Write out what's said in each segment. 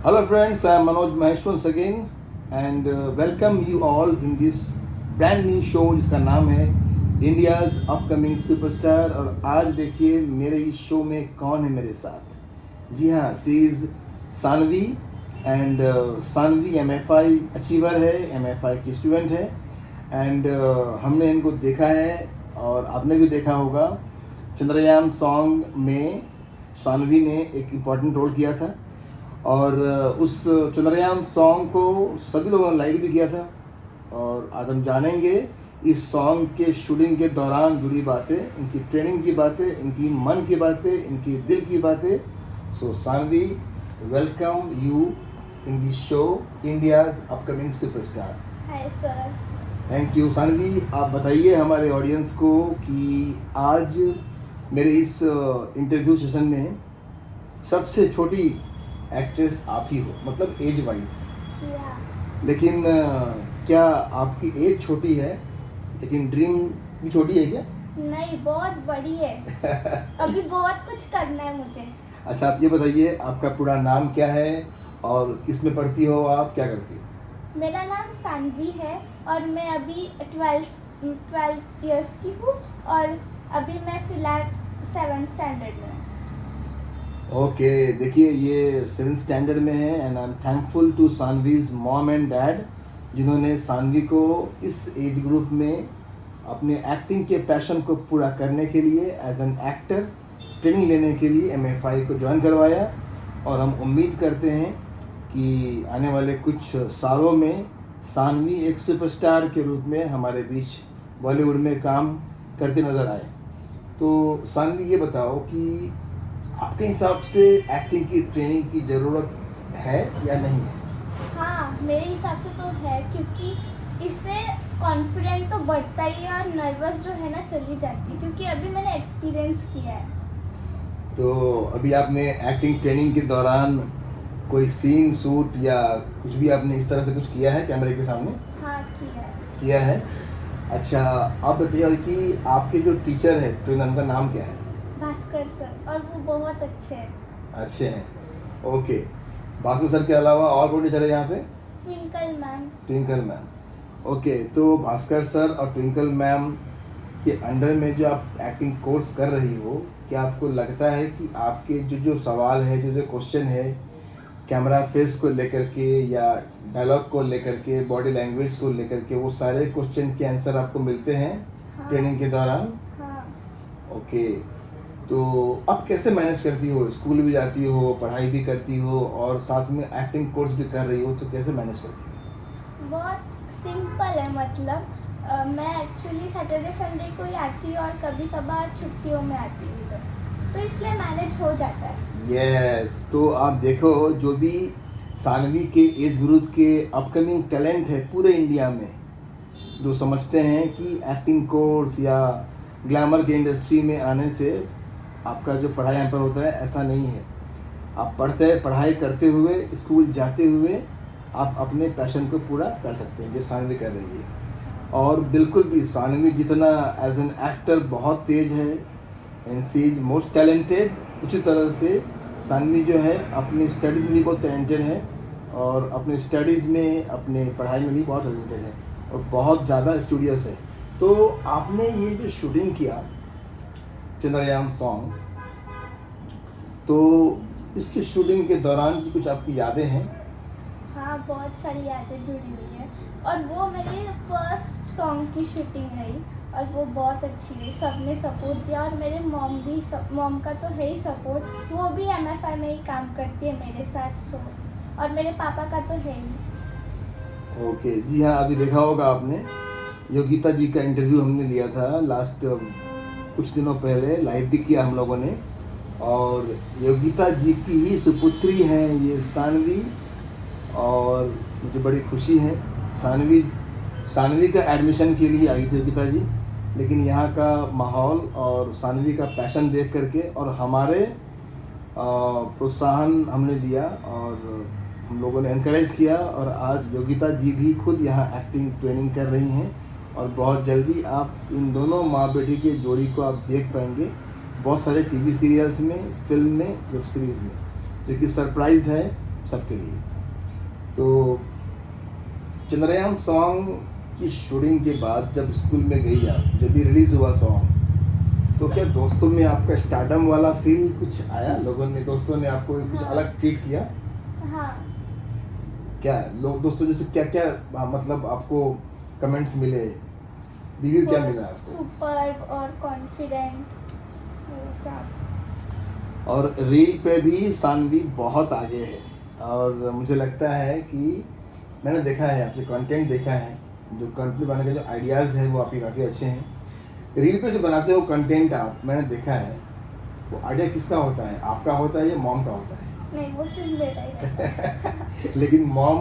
Hello friends, I am Manoj Mahesh once again and welcome you all in this brand new show जिसका नाम है India's upcoming superstar. और आज देखिए मेरे इस शो में कौन है मेरे साथ। जी हाँ, she is Saanvi and Saanvi MFI achiever है, MFI की स्टूडेंट है एंड हमने इनको देखा है और आपने भी देखा होगा। चंद्रयान सॉन्ग में सानवी ने एक इम्पॉर्टेंट रोल किया था और उस चंद्रयान सॉन्ग को सभी लोगों ने लाइक भी किया था। और आज हम जानेंगे इस सॉन्ग के शूटिंग के दौरान जुड़ी बातें, इनकी ट्रेनिंग की बातें, इनकी मन की बातें, इनकी दिल की बातें। So Saanvi, welcome you in this show India's upcoming superstar. Hi sir. Thank you Saanvi. आप बताइए हमारे ऑडियंस को कि आज मेरे इस इंटरव्यू सेशन में सबसे छोटी एक्ट्रेस आप ही हो, मतलब एज वाइज। या लेकिन क्या आपकी एज छोटी है लेकिन ड्रीम भी छोटी है क्या? नहीं, बहुत बड़ी है। अभी बहुत कुछ करना है मुझे। अच्छा, आप ये बताइए आपका पूरा नाम क्या है और किस में पढ़ती हो, आप क्या करती हो? मेरा नाम सानवी है और मैं अभी 12 इयर्स की हूँ और अभी मैं फ़िलहाल 7th स्टैंडर्ड में हूँ। ओके, देखिए ये 7th स्टैंडर्ड में है and I am thankful to Saanvi's mom and dad जिन्होंने सानवी को इस एज ग्रुप में अपने एक्टिंग के पैशन को पूरा करने के लिए एज एन एक्टर ट्रेनिंग लेने के लिए MFI को ज्वाइन करवाया। और हम उम्मीद करते हैं कि आने वाले कुछ सालों में सानवी एक सुपरस्टार के रूप में हमारे बीच बॉलीवुड में काम करते नज़र आए। तो सानवी ये बताओ कि आपके हिसाब से एक्टिंग की ट्रेनिंग की ज़रूरत है या नहीं है? हाँ, मेरे हिसाब से तो है, क्योंकि इससे कॉन्फिडेंट तो बढ़ता ही है और नर्वस जो है ना चली जाती है, क्योंकि अभी मैंने एक्सपीरियंस किया है। तो अभी आपने एक्टिंग ट्रेनिंग के दौरान कोई सीन शूट या कुछ भी आपने इस तरह से कुछ किया है कैमरे के सामने? हाँ, किया है। किया है। अच्छा, आप बताइए कि आपके जो टीचर है तो उनका नाम क्या है? भास्कर सर, और वो बहुत अच्छे हैं। अच्छे हैं, ओके। भास्कर सर के अलावा और कौन टीचर है यहाँ पे? Twinkle ma'am. Twinkle ma'am, okay. तो भास्कर सर और ट्विंकल मैम के अंडर में जो आप एक्टिंग कोर्स कर रही हो, क्या आपको लगता है कि आपके जो सवाल है, जो क्वेश्चन है कैमरा फेस को लेकर के या डायलॉग को लेकर के, बॉडी लैंग्वेज को लेकर के, वो सारे क्वेश्चन के आंसर आपको मिलते हैं हाँ। ट्रेनिंग के दौरान? हाँ। ओके। तो आप कैसे मैनेज करती हो? स्कूल भी जाती हो, पढ़ाई भी करती हो और साथ में एक्टिंग कोर्स भी कर रही हो, तो कैसे मैनेज करती हो? बहुत सिंपल है, मतलब मैं एक्चुअली सैटरडे संडे को ही आती हूँ और कभी कभार छुट्टियों में आती हूँ इधर, तो इसलिए मैनेज हो जाता है। यस, तो आप देखो जो भी सानवी के एज ग्रुप के अपकमिंग टैलेंट है पूरे इंडिया में, जो समझते हैं कि एक्टिंग कोर्स या ग्लैमर के इंडस्ट्री में आने से आपका जो पढ़ाई यहाँ पर होता है, ऐसा नहीं है। आप पढ़ाई करते हुए, स्कूल जाते हुए आप अपने पैशन को पूरा कर सकते हैं, जो सानवी कर रही है। और बिल्कुल भी सानवी जितना एज एन एक्टर बहुत तेज है and she is most talented, उसी तरह से सानवी जो है अपनी स्टडीज़ में भी बहुत टैलेंटेड है और अपने स्टडीज़ में, अपने पढ़ाई में भी बहुत टैलेंटेड है और बहुत ज़्यादा स्टूडियस है। तो आपने ये जो शूटिंग किया चंद्रयान सॉन्ग, तो इसकी शूटिंग के दौरान की कुछ आपकी यादें हैं? हाँ, बहुत सारी यादें जुड़ी हुई हैं और वो मेरी फर्स्ट सॉन्ग की शूटिंग रही और वो बहुत अच्छी रही। सबने सपोर्ट दिया और मेरे मॉम का तो है ही सपोर्ट, वो भी MFI में ही काम करती है मेरे साथ, और मेरे पापा का तो है ही। ओके, जी हाँ, अभी देखा होगा आपने योगिता जी का इंटरव्यू हमने लिया था लास्ट कुछ दिनों पहले, लाइव भी किया हम लोगों ने। और योगिता जी की ही सुपुत्री हैं ये सानवी और मुझे बड़ी खुशी है। सानवी का एडमिशन के लिए आई थी योगिता जी, लेकिन यहाँ का माहौल और सानवी का पैशन देख करके और हमारे प्रोत्साहन हमने दिया और हम लोगों ने एनकरेज किया और आज योगिता जी भी खुद यहाँ एक्टिंग ट्रेनिंग कर रही हैं और बहुत जल्दी आप इन दोनों माँ बेटी के जोड़ी को आप देख पाएंगे बहुत सारे टीवी सीरियल्स में, फिल्म में, वेब सीरीज़ में, जो कि सरप्राइज़ है सबके लिए। तो चंद्रयान सॉन्ग की शूटिंग के बाद जब स्कूल में गई आप, जब भी रिलीज़ हुआ सॉन्ग, तो क्या दोस्तों में आपका स्टारडम वाला फील कुछ आया? लोगों ने, दोस्तों ने आपको कुछ हाँ। अलग ट्रीट किया? हाँ, क्या लोग दोस्तों जैसे क्या क्या मतलब आपको कमेंट्स मिले, रिव्यू क्या मिला आपको? सुपर और कॉन्फिडेंट वो सब। और रील पे भी सानवी बहुत आगे है, और मुझे लगता है कि मैंने देखा है, आपके कंटेंट देखा है, जो कंटेंट बनाने के जो आइडियाज़ हैं वो आपके काफ़ी अच्छे हैं। रील पे जो बनाते हो कंटेंट आप, मैंने देखा है, वो आइडिया किसका होता है? आपका होता है या मॉम का होता है? नहीं, वो सिर्फ मेरा ही रहता है। लेकिन मॉम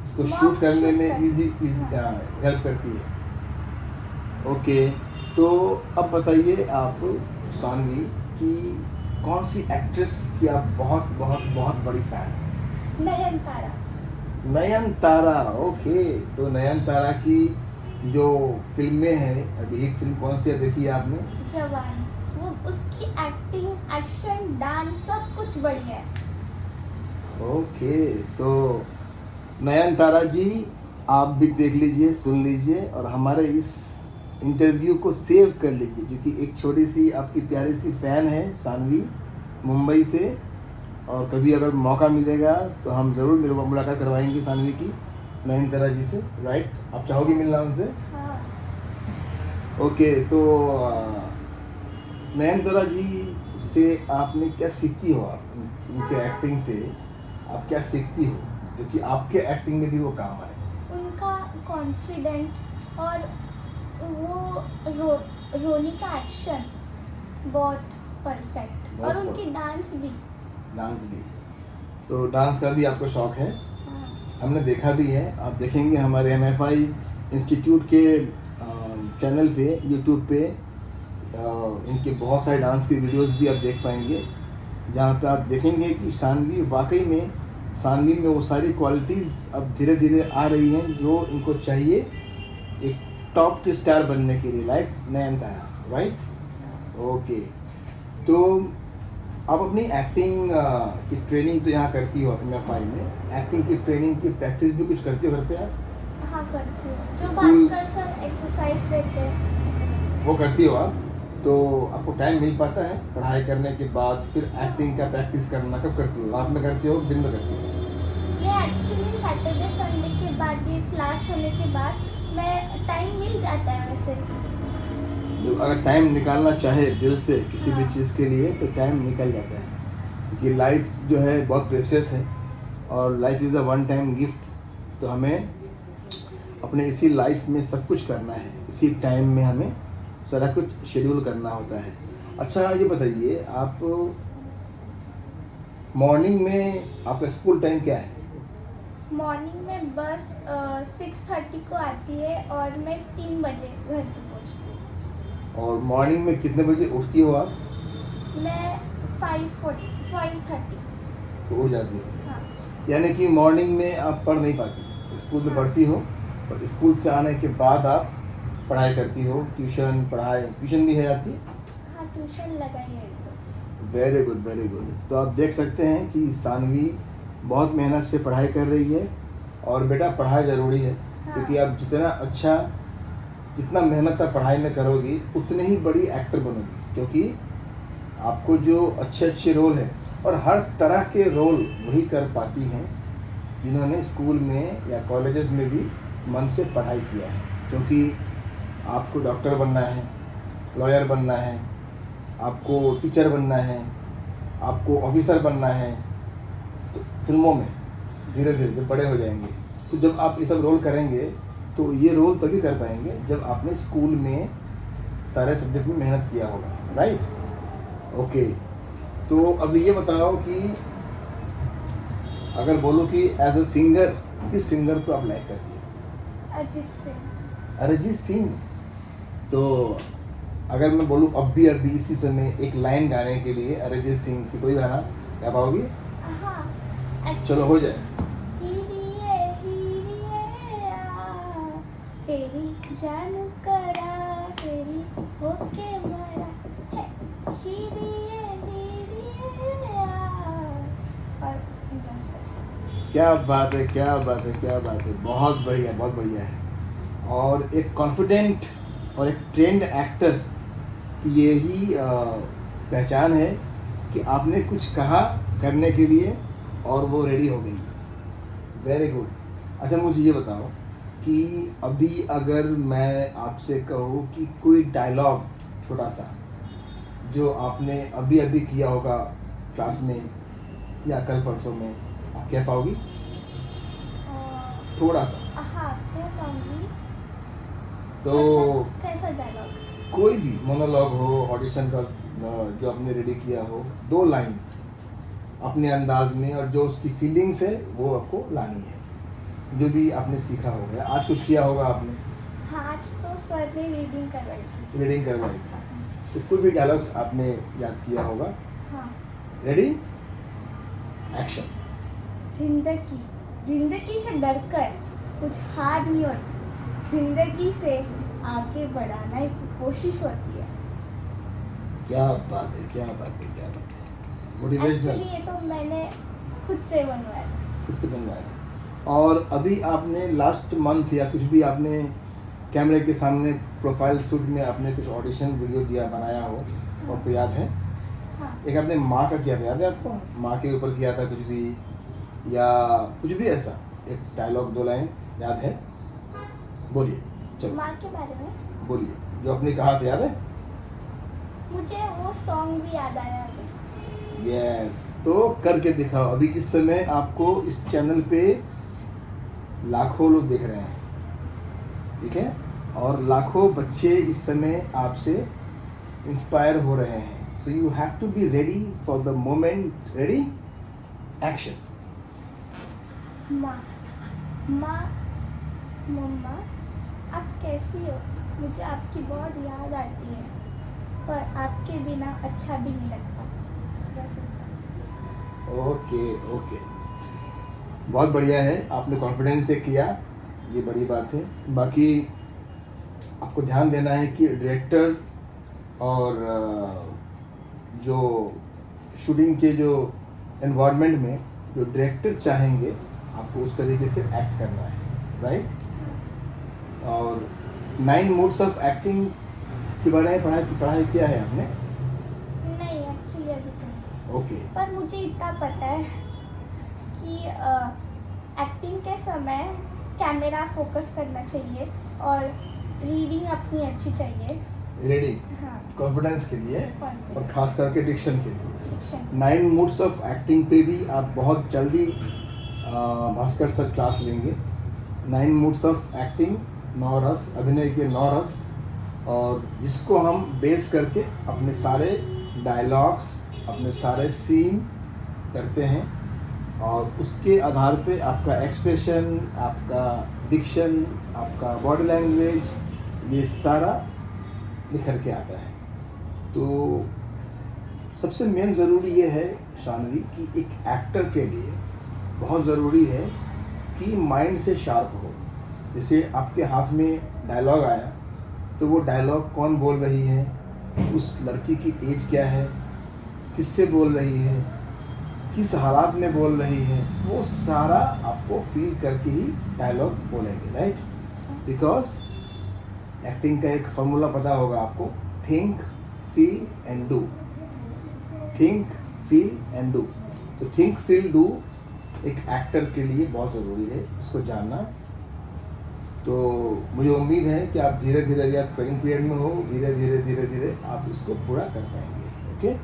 उसको Mom शूट करने shoot में करती इजी है। हेल्प करती है। ओके, तो अब बताइए आप सानवी कि कौन सी एक्ट्रेस की आप बहुत बहुत बहुत बड़ी फैन? नयनतारा। नयनतारा। ओके, तो नयनतारा की जो फिल्में हैं, अभी हिट फिल्म कौन सी है देखी है आपने? जवान। वो उसकी एक्टिंग, एक्शन, डांस सब कुछ बढ़िया है। ओके, तो नयनतारा जी, आप भी देख लीजिए, सुन लीजिए, और हमारे इस इंटरव्यू को सेव कर लीजिए, क्योंकि एक छोटी सी आपकी प्यारी सी फ़ैन है सानवी, मुंबई से। और कभी अगर मौका मिलेगा तो हम ज़रूर मुलाकात करवाएंगे सानवी की, नयनतारा जी से, राइट? आप चाहोगी मिलना उनसे? हाँ। ओके, तो नयनतारा जी से आपने क्या सीखती हो? आप उनके एक्टिंग से आप क्या सीखती हो जो कि आपके एक्टिंग में भी वो काम आए? उनका कॉन्फिडेंट और वो रोनी का एक्शन बहुत परफेक्ट, बहुत और उनकी डांस भी। डांस भी, तो डांस का भी आपको शौक है? हाँ। हमने देखा भी है, आप देखेंगे हमारे MFI इंस्टीट्यूट के चैनल पे, यूट्यूब पे इनके बहुत सारे डांस की वीडियोस भी आप देख पाएंगे, जहाँ पे आप देखेंगे कि सानवी वाकई में, सानवी में वो सारी क्वालिटीज़ अब धीरे धीरे आ रही हैं जो इनको चाहिए एक टॉप की स्टार बनने के लिए, लाइक नयनतारा, राइट? ओके, तो आप अपनी एक्टिंग की ट्रेनिंग तो यहाँ करती हो MFI में, एक्टिंग की ट्रेनिंग की प्रैक्टिस भी कुछ करती हो घर पे आप? हाँ, करती हूँ। जो स्कूल- भास्कर सर एक्सरसाइज देते हैं। वो करती हो आप? तो आपको टाइम मिल पाता है पढ़ाई करने के बाद फिर एक्टिंग का प्रैक्टिस करना? कब करती हो? रात में करती हो, दिन में करती हो? ये एक्चुअली सैटरडे संडे के बाद, ये क्लास होने के बाद मैं टाइम मिल जाता है वैसे। अगर टाइम निकालना चाहे दिल से किसी भी हाँ। चीज़ के लिए तो टाइम निकल जाता है, क्योंकि लाइफ जो है बहुत प्रेशियस है, और life is a one time gift. तो हमें अपने इसी लाइफ में सब कुछ करना है, इसी टाइम में हमें सारा कुछ शेड्यूल करना होता है। अच्छा, ये बताइए आप, मॉर्निंग में आपका स्कूल टाइम क्या है? मॉर्निंग में बस 6:30 को आती है और मैं 3 बजे घर पे पहुँचती हूँ। और मॉर्निंग में कितने बजे उठती हो आप? मैं 5:30। तो उठ जाती हो, हाँ। यानी कि मॉर्निंग में आप पढ़ नहीं पाती, स्कूल में हाँ। पढ़ती हो, और स्कूल से आने के बाद आप पढ़ाई करती हो, ट्यूशन पढ़ाई, ट्यूशन भी है आपकी? हाँ, ट्यूशन लगाई है तो। Very good, very good. तो आप देख सकते हैं कि सानवी बहुत मेहनत से पढ़ाई कर रही है, और बेटा पढ़ाई ज़रूरी है, हाँ। क्योंकि आप जितना मेहनत आप पढ़ाई में करोगी उतनी ही बड़ी एक्टर बनोगी, क्योंकि आपको जो अच्छे अच्छे रोल हैं, और हर तरह के रोल वही कर पाती हैं जिन्होंने स्कूल में या कॉलेजेस में भी मन से पढ़ाई किया है। क्योंकि आपको डॉक्टर बनना है, लॉयर बनना है, आपको टीचर बनना है, आपको ऑफिसर बनना है, तो फिल्मों में धीरे धीरे जब बड़े हो जाएंगे, तो जब आप ये सब रोल करेंगे तो ये रोल तभी कर पाएंगे जब आपने स्कूल में सारे सब्जेक्ट में मेहनत किया होगा, राइट? ओके, तो अब ये बताओ कि अगर बोलो कि एज अ सिंगर, किस सिंगर को आप लाइक करती है? अरिजीत सिंह। अरिजीत सिंह। तो अगर मैं बोलूँ अभी इसी समय एक लाइन गाने के लिए अरिजीत सिंह की कोई गाना गा पाओगी? हाँ। चलो हो जाए। हीरिए आ, तेरी जान करा, तेरी होके मरा है, हीरिए आ। और बस। क्या बात है, क्या बात है, क्या बात है, बहुत बढ़िया, बहुत बढ़िया है। और एक कॉन्फिडेंट और एक ट्रेंड एक्टर की यही पहचान है कि आपने कुछ कहा करने के लिए और वो रेडी हो गई। Very good. अच्छा मुझे ये बताओ कि अभी अगर मैं आपसे कहूँ कि कोई डायलॉग छोटा सा जो आपने अभी अभी किया होगा क्लास में या कल परसों में, आप कह पाओगी? थोड़ा सा। हाँ कह पाऊंगी। तो मतलब कैसा डायलॉग? कोई भी मोनोलॉग हो, ऑडिशन का जो आपने रेडी किया हो, 2 लाइन अपने अंदाज में, और जो उसकी फीलिंग्स है वो आपको लानी है, जो भी आपने सीखा होगा। आज कुछ किया होगा आपने, हाँ आज तो सर ने रीडिंग करवाई थी। रीडिंग करवाई थी, तो कोई भी डायलॉग्स आपने याद किया होगा। हाँ। Ready, action. जिंदगी जिंदगी से डरकर कुछ हार नहीं होती, जिंदगी से आगे बढ़ाना ही कोशिश होती है। क्या बात है, क्या बात है, क्या बात है। मोटिवेशनल एक्चुअली ये तो मैंने खुद से बनवाया था। खुद से बनवाया था। और अभी आपने लास्ट मंथ या कुछ भी आपने कैमरे के सामने प्रोफाइल शूट में आपने कुछ ऑडिशन वीडियो दिया, बनाया हो, आपको याद है? हाँ। एक आपने माँ का किया था, याद है आपको? माँ के ऊपर किया था कुछ भी, या कुछ भी ऐसा एक डायलॉग 2 लाइन याद है? बोलिए, चलो माँ के बारे में बोलिए, जो आपने कहा था, याद है? मुझे वो सॉन्ग भी याद आया अभी। यस, तो करके दिखाओ। अभी इस समय आपको इस चैनल पे लाखों लोग देख रहे हैं, ठीक है, और लाखों बच्चे इस समय आपसे इंस्पायर हो रहे हैं। So you have to be ready for the moment. Ready, action. माँ माँ मम्मा आप कैसी हो? मुझे आपकी बहुत याद आती है, पर आपके बिना अच्छा भी नहीं लगता। बस इतना। ओके ओके, बहुत बढ़िया है, आपने कॉन्फिडेंस से किया, ये बड़ी बात है। बाकी आपको ध्यान देना है कि डायरेक्टर और जो शूटिंग के जो एनवायरनमेंट में जो डायरेक्टर चाहेंगे आपको उस तरीके से एक्ट करना है, राइट? और 9 मोड्स ऑफ एक्टिंग के बारे में पढ़ाई किया है आपने? नहीं एक्चुअली अभी तो नहीं। ओके, पर मुझे इतना पता है कि एक्टिंग के समय कैमरा फोकस करना चाहिए और रीडिंग अपनी अच्छी चाहिए। रेडी, हाँ। कॉन्फिडेंस के लिए Confidence। और खास करके डिक्शन के लिए। Diction। 9 मोड्स ऑफ एक्टिंग पे भी आप बहुत जल्दी भास्कर सर क्लास लेंगे। 9 मोड्स ऑफ एक्टिंग, 9 रस, अभिनय के 9 रस, और जिसको हम बेस करके अपने सारे डायलॉग्स, अपने सारे सीन करते हैं, और उसके आधार पे आपका एक्सप्रेशन, आपका डिक्शन, आपका बॉडी लैंग्वेज, ये सारा निखर के आता है। तो सबसे मेन ज़रूरी ये है शानवी कि एक एक्टर के लिए बहुत ज़रूरी है कि माइंड से शार्प हो। जैसे आपके हाथ में डायलॉग आया, तो वो डायलॉग कौन बोल रही है, उस लड़की की एज क्या है, किससे बोल रही है, किस हालात में बोल रही है, वो सारा आपको फील करके ही डायलॉग बोलेंगे, राइट? बिकॉज एक्टिंग का एक फॉर्मूला पता होगा आपको, think feel and do. Think feel and do. तो थिंक फील डू एक एक्टर के लिए बहुत ज़रूरी है, इसको जानना। तो मुझे उम्मीद है कि आप धीरे धीरे, अभी आप ट्रेनिंग पीरियड में हो, धीरे धीरे धीरे धीरे आप इसको पूरा कर पाएंगे। Okay,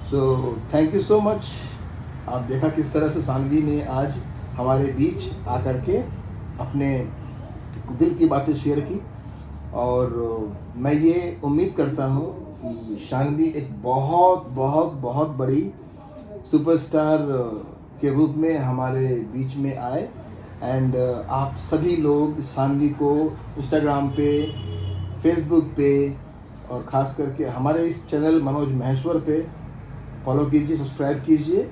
so thank you so much. आप देखा किस तरह से सानवी ने आज हमारे बीच आकर के अपने दिल की बातें शेयर की, और मैं ये उम्मीद करता हूँ कि शानवी एक बहुत बहुत बहुत बड़ी सुपरस्टार के रूप में हमारे बीच में आए। एंड आप सभी लोग शानवी को इंस्टाग्राम पे, फेसबुक पे, और ख़ास करके हमारे इस चैनल मनोज महेश्वर पे फॉलो कीजिए, सब्सक्राइब कीजिए,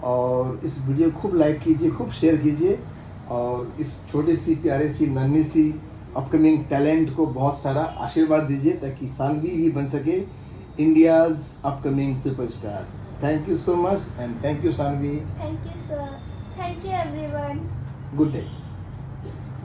और इस वीडियो खूब लाइक कीजिए, खूब शेयर कीजिए, और इस छोटी सी प्यारी सी नन्ही सी अपकमिंग टैलेंट को बहुत सारा आशीर्वाद दीजिए, ताकि शानवी भी बन सके India's upcoming superstar. Thank you so much, and thank you Shanvi. Thank you sir. Thank you everyone. Good day.